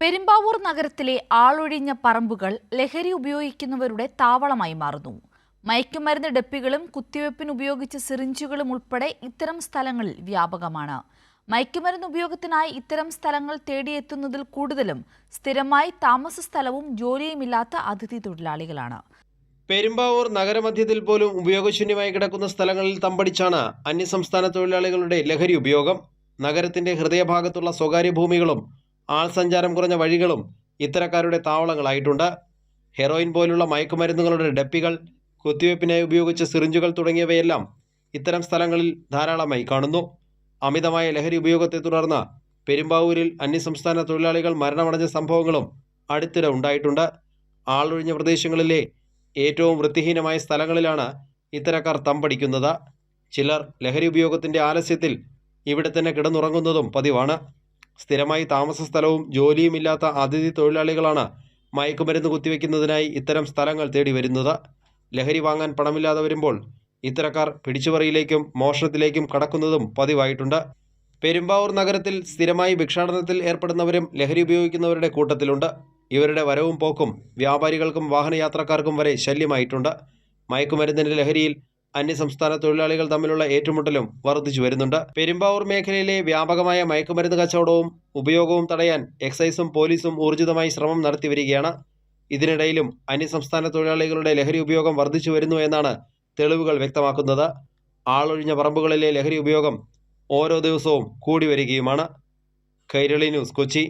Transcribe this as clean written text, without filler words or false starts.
പെരുമ്പാവൂർ നഗരത്തിലെ ആളൊഴിഞ്ഞ പറമ്പുകൾ ലഹരി ഉപയോഗിക്കുന്നവരുടെ താവളമായി മാറുന്നു. മയക്കുമരുന്ന് ഡെപ്പികളും കുത്തിവയ്പ്പിന് ഉപയോഗിച്ച സിറിഞ്ചുകളും ഉൾപ്പെടെ ഇത്തരം സ്ഥലങ്ങളിൽ വ്യാപകമാണ്. മയക്കുമരുന്ന് ഉപയോഗത്തിനായി ഇത്തരം സ്ഥലങ്ങൾ തേടിയെത്തുന്നതിൽ കൂടുതലും സ്ഥിരമായി താമസ സ്ഥലവും ജോലിയുമില്ലാത്ത അതിഥി തൊഴിലാളികളാണ്. പെരുമ്പാവൂർ നഗരമധ്യത്തിൽ പോലും ഉപയോഗശൂന്യമായി കിടക്കുന്ന സ്ഥലങ്ങളിൽ തമ്പടിച്ചാണ് അന്യസംസ്ഥാന തൊഴിലാളികളുടെ ലഹരി ഉപയോഗം. നഗരത്തിന്റെ ഹൃദയഭാഗത്തുള്ള സ്വകാര്യ ഭൂമികളും ആൾസഞ്ചാരം കുറഞ്ഞ വഴികളും ഇത്തരക്കാരുടെ താവളങ്ങളായിട്ടുണ്ട്. ഹെറോയിൻ പോലുള്ള മയക്കുമരുന്നുകളുടെ ഡപ്പികൾ, കുത്തിവയ്പ്പിനായി ഉപയോഗിച്ച സിറിഞ്ചുകൾ തുടങ്ങിയവയെല്ലാം ഇത്തരം സ്ഥലങ്ങളിൽ ധാരാളമായി കാണുന്നു. അമിതമായ ലഹരി ഉപയോഗത്തെ തുടർന്ന് പെരുമ്പാവൂരിൽ അന്യസംസ്ഥാന തൊഴിലാളികൾ മരണമടഞ്ഞ സംഭവങ്ങളും അടുത്തിടെ ഉണ്ടായിട്ടുണ്ട്. ആളൊഴിഞ്ഞ പ്രദേശങ്ങളിലെ ഏറ്റവും വൃത്തിഹീനമായ സ്ഥലങ്ങളിലാണ് ഇത്തരക്കാർ തമ്പടിക്കുന്നത്. ചിലർ ലഹരി ഉപയോഗത്തിൻ്റെ ആലസ്യത്തിൽ ഇവിടെ തന്നെ കിടന്നുറങ്ങുന്നതും പതിവാണ്. സ്ഥിരമായി താമസ സ്ഥലവും ജോലിയുമില്ലാത്ത അതിഥി തൊഴിലാളികളാണ് മയക്കുമരുന്ന് കുത്തിവെക്കുന്നതിനായി ഇത്തരം സ്ഥലങ്ങൾ തേടി വരുന്നത്. ലഹരി വാങ്ങാൻ പണമില്ലാതെ വരുമ്പോൾ ഇത്തരക്കാർ പിടിച്ചുപറിയിലേക്കും മോഷണത്തിലേക്കും കടക്കുന്നതും പതിവായിട്ടുണ്ട്. പെരുമ്പാവൂർ നഗരത്തിൽ സ്ഥിരമായി ഭിക്ഷാടനത്തിൽ ഏർപ്പെടുന്നവരും ലഹരി ഉപയോഗിക്കുന്നവരുടെ കൂട്ടത്തിലുണ്ട്. ഇവരുടെ വരവും പോക്കും വ്യാപാരികൾക്കും വാഹനയാത്രക്കാർക്കും വരെ ശല്യമായിട്ടുണ്ട്. മയക്കുമരുന്നിൻ്റെ ലഹരിയിൽ അന്യസംസ്ഥാന തൊഴിലാളികൾ തമ്മിലുള്ള ഏറ്റുമുട്ടലും വർദ്ധിച്ചു വരുന്നുണ്ട്. പെരുമ്പാവൂർ മേഖലയിലെ വ്യാപകമായ മയക്കുമരുന്ന് കച്ചവടവും ഉപയോഗവും തടയാൻ എക്സൈസും പോലീസും ഊർജിതമായി ശ്രമം നടത്തിവരികയാണ്. ഇതിനിടയിലും അന്യസംസ്ഥാന തൊഴിലാളികളുടെ ലഹരി ഉപയോഗം വർദ്ധിച്ചു വരുന്നു എന്നാണ് തെളിവുകൾ വ്യക്തമാക്കുന്നത്. ആളൊഴിഞ്ഞ പറമ്പുകളിലെ ലഹരി ഉപയോഗം ഓരോ ദിവസവും കൂടി വരികയുമാണ്. കൈരളി ന്യൂസ്, കൊച്ചി.